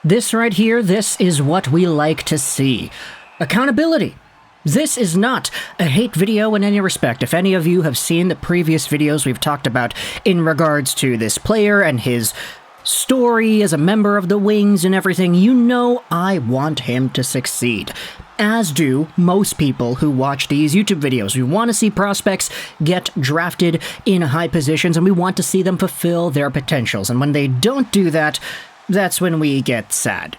This right here, this is what we like to see. Accountability. This is not a hate video in any respect. If any of you have seen the previous videos we've talked about in regards to this player and his story as a member of the Wings and everything, you know I want him to succeed. As do most people who watch these YouTube videos. We want to see prospects get drafted in high positions, and we want to see them fulfill their potentials. And when they don't do that, that's when we get sad.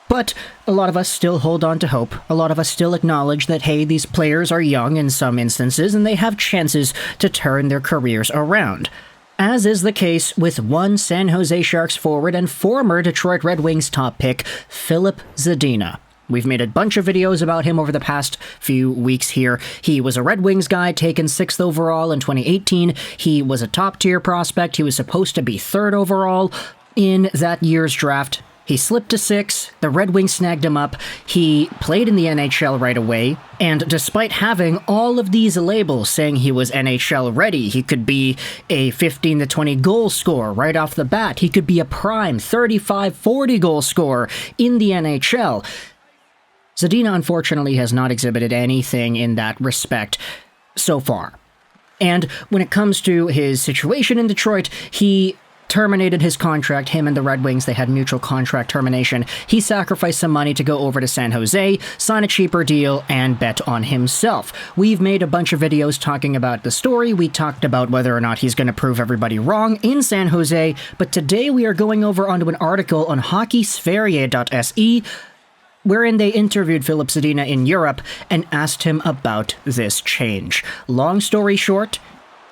But a lot of us still hold on to hope. A lot of us still acknowledge that, hey, these players are young in some instances, and they have chances to turn their careers around. As is the case with one San Jose Sharks forward and former Detroit Red Wings top pick, Filip Zadina. We've made a bunch of videos about him over the past few weeks here. He was a Red Wings guy, taken 6th overall in 2018. He was a top-tier prospect. He was supposed to be 3rd overall in that year's draft. He slipped to 6, the Red Wings snagged him up, he played in the NHL right away, and despite having all of these labels saying he was NHL ready, he could be a 15 to 20 goal scorer right off the bat, he could be a prime 35-40 goal scorer in the NHL. Zadina unfortunately has not exhibited anything in that respect so far. And when it comes to his situation in Detroit, he terminated his contract. Him and the Red Wings, they had mutual contract termination. He sacrificed some money to go over to San Jose, sign a cheaper deal, and bet on himself. We've made a bunch of videos talking about the story. We talked about whether or not he's going to prove everybody wrong in San Jose, but today we are going over onto an article on hockeysverige.se wherein they interviewed Filip Zadina in Europe and asked him about this change. Long story short,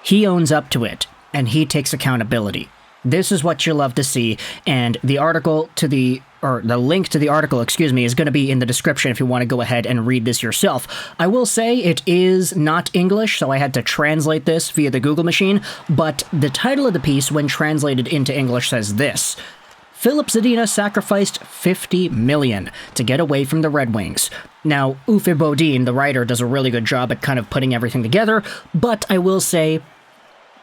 he owns up to it, and he takes accountability. This is what you love to see, and the link to the article, is going to be in the description if you want to go ahead and read this yourself. I will say it is not English, so I had to translate this via the Google machine, but the title of the piece, when translated into English, says this: Filip Zadina sacrificed $50 million to get away from the Red Wings. Now, Uffe Bodin, the writer, does a really good job at kind of putting everything together, but I will say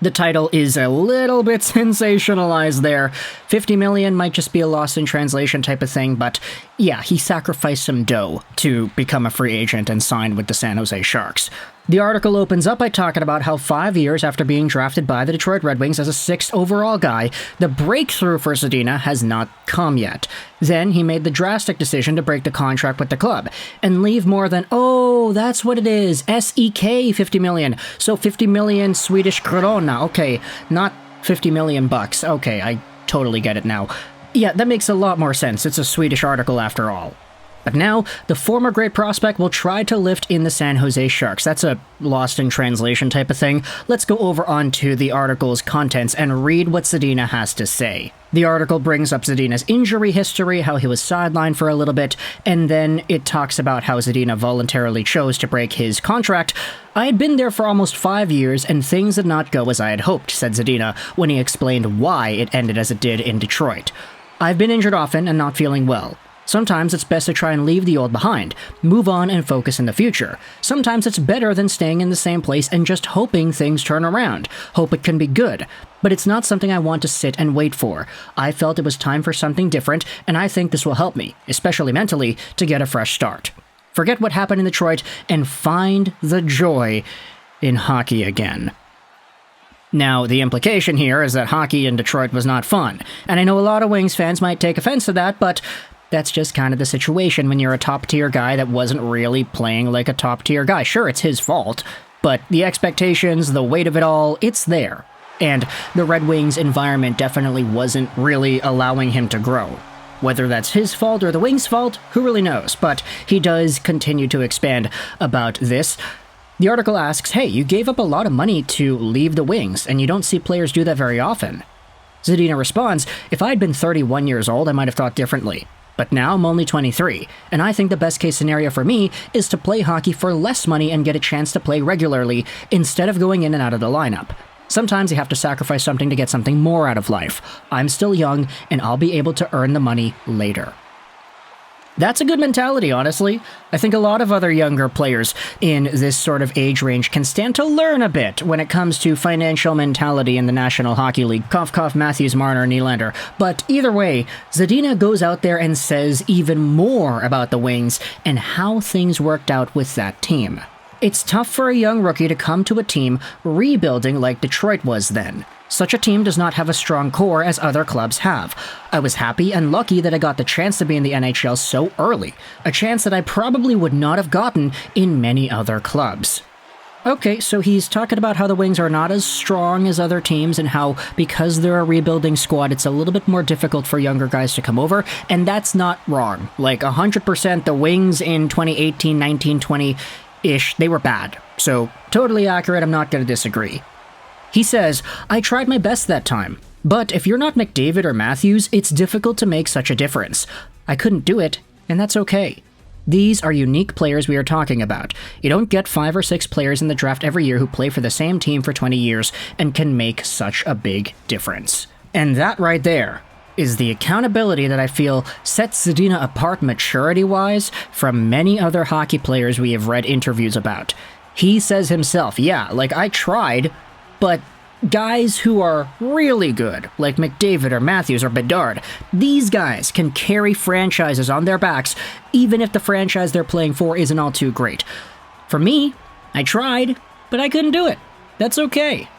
the title is a little bit sensationalized there. $50 million might just be a lost in translation type of thing, but yeah, he sacrificed some dough to become a free agent and signed with the San Jose Sharks. The article opens up by talking about how 5 years after being drafted by the Detroit Red Wings as a 6th overall guy, the breakthrough for Zadina has not come yet. Then he made the drastic decision to break the contract with the club and leave more than, oh, that's what it is, SEK 50 million. So 50 million Swedish krona. Okay, not 50 million bucks. Okay, I totally get it now. Yeah, that makes a lot more sense. It's a Swedish article after all. But now, the former great prospect will try to lift in the San Jose Sharks. That's a lost in translation type of thing. Let's go over onto the article's contents and read what Zadina has to say. The article brings up Zadina's injury history, how he was sidelined for a little bit, and then it talks about how Zadina voluntarily chose to break his contract. I had been there for almost 5 years, and things did not go as I had hoped, said Zadina, when he explained why it ended as it did in Detroit. I've been injured often and not feeling well. Sometimes it's best to try and leave the old behind, move on and focus in the future. Sometimes it's better than staying in the same place and just hoping things turn around, hope it can be good. But it's not something I want to sit and wait for. I felt it was time for something different, and I think this will help me, especially mentally, to get a fresh start. Forget what happened in Detroit and find the joy in hockey again. Now, the implication here is that hockey in Detroit was not fun, and I know a lot of Wings fans might take offense to that, but that's just kind of the situation when you're a top-tier guy that wasn't really playing like a top-tier guy. Sure, it's his fault, but the expectations, the weight of it all, it's there. And the Red Wings environment definitely wasn't really allowing him to grow. Whether that's his fault or the Wings' fault, who really knows, but he does continue to expand about this. The article asks, hey, you gave up a lot of money to leave the Wings, and you don't see players do that very often. Zadina responds, if I'd been 31 years old, I might have thought differently. But now I'm only 23, and I think the best case scenario for me is to play hockey for less money and get a chance to play regularly instead of going in and out of the lineup. Sometimes you have to sacrifice something to get something more out of life. I'm still young, and I'll be able to earn the money later. That's a good mentality, honestly. I think a lot of other younger players in this sort of age range can stand to learn a bit when it comes to financial mentality in the National Hockey League. Cough, cough, Matthews, Marner, Nylander. But either way, Zadina goes out there and says even more about the Wings and how things worked out with that team. It's tough for a young rookie to come to a team rebuilding like Detroit was then. Such a team does not have a strong core as other clubs have. I was happy and lucky that I got the chance to be in the NHL so early, a chance that I probably would not have gotten in many other clubs. Okay, so he's talking about how the Wings are not as strong as other teams and how, because they're a rebuilding squad, it's a little bit more difficult for younger guys to come over, and that's not wrong. Like, 100% the Wings in 2018, 19, 20-ish, they were bad. So, totally accurate, I'm not going to disagree. He says, I tried my best that time, but if you're not McDavid or Matthews, it's difficult to make such a difference. I couldn't do it, and that's okay. These are unique players we are talking about. You don't get 5 or 6 players in the draft every year who play for the same team for 20 years and can make such a big difference. And that right there is the accountability that I feel sets Zadina apart maturity-wise from many other hockey players we have read interviews about. He says himself, yeah, like I tried, but guys who are really good, like McDavid or Matthews or Bedard, these guys can carry franchises on their backs, even if the franchise they're playing for isn't all too great. For me, I tried, but I couldn't do it. That's okay.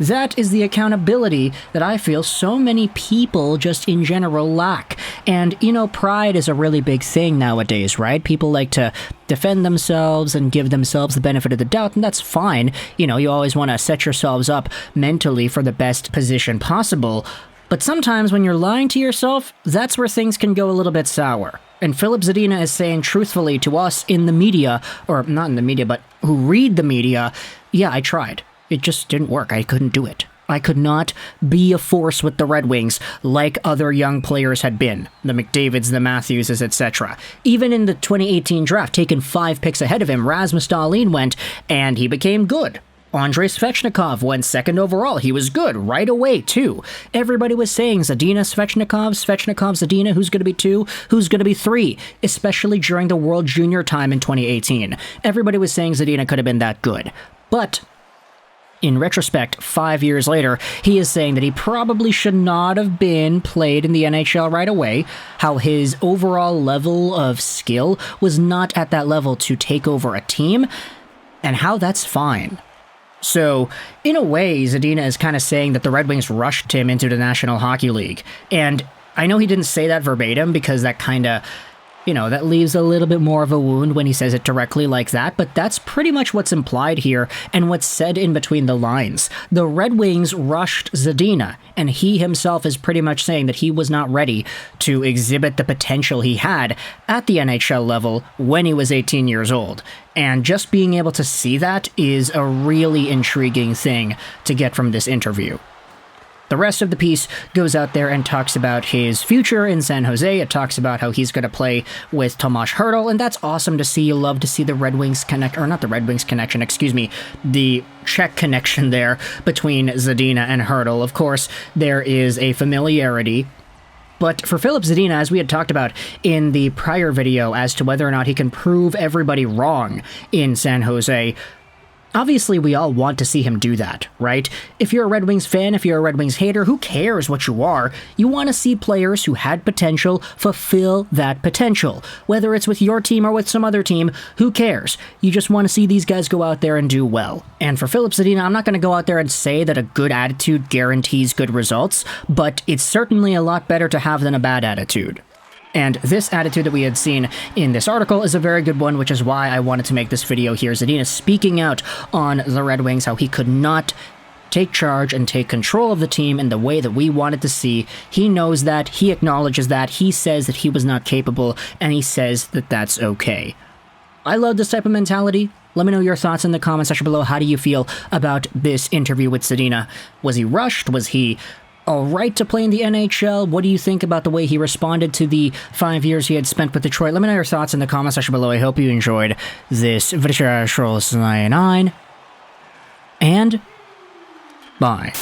That is the accountability that I feel so many people just in general lack. And, you know, pride is a really big thing nowadays, right? People like to defend themselves and give themselves the benefit of the doubt, and that's fine. You know, you always want to set yourselves up mentally for the best position possible. But sometimes when you're lying to yourself, that's where things can go a little bit sour. And Filip Zadina is saying truthfully to us in the media, or not in the media, but who read the media, yeah, I tried. It just didn't work. I couldn't do it. I could not be a force with the Red Wings like other young players had been. The McDavids, the Matthewses, etc. Even in the 2018 draft, taken 5 picks ahead of him, Rasmus Dahlin went, and he became good. Andrei Svechnikov went 2nd overall. He was good right away, too. Everybody was saying Zadina, Svechnikov, Zadina, who's going to be 2, who's going to be 3, especially during the World Junior time in 2018. Everybody was saying Zadina could have been that good. But in retrospect, 5 years later, he is saying that he probably should not have been played in the NHL right away, how his overall level of skill was not at that level to take over a team, and how that's fine. So, in a way, Zadina is kind of saying that the Red Wings rushed him into the National Hockey League. And I know he didn't say that verbatim because that kind of, you know, that leaves a little bit more of a wound when he says it directly like that, but that's pretty much what's implied here and what's said in between the lines. The Red Wings rushed Zadina, and he himself is pretty much saying that he was not ready to exhibit the potential he had at the NHL level when he was 18 years old. And just being able to see that is a really intriguing thing to get from this interview. The rest of the piece goes out there and talks about his future in San Jose. It talks about how he's going to play with Tomas Hertl, and that's awesome to see. You love to see the Red Wings connect, or not the Red Wings connection, excuse me, the Czech connection there between Zadina and Hertl. Of course, there is a familiarity. But for Filip Zadina, as we had talked about in the prior video as to whether or not he can prove everybody wrong in San Jose, obviously, we all want to see him do that, right? If you're a Red Wings fan, if you're a Red Wings hater, who cares what you are? You want to see players who had potential fulfill that potential. Whether it's with your team or with some other team, who cares? You just want to see these guys go out there and do well. And for Filip Zadina, I'm not going to go out there and say that a good attitude guarantees good results, but it's certainly a lot better to have than a bad attitude. And this attitude that we had seen in this article is a very good one, which is why I wanted to make this video here. Zadina speaking out on the Red Wings, how he could not take charge and take control of the team in the way that we wanted to see. He knows that, he acknowledges that, he says that he was not capable, and he says that that's okay. I love this type of mentality. Let me know your thoughts in the comment section below. How do you feel about this interview with Zadina? Was he rushed? Was he all right to play in the NHL? What do you think about the way he responded to the 5 years he had spent with Detroit? Let me know your thoughts in the comment section below. I hope you enjoyed this video. And bye.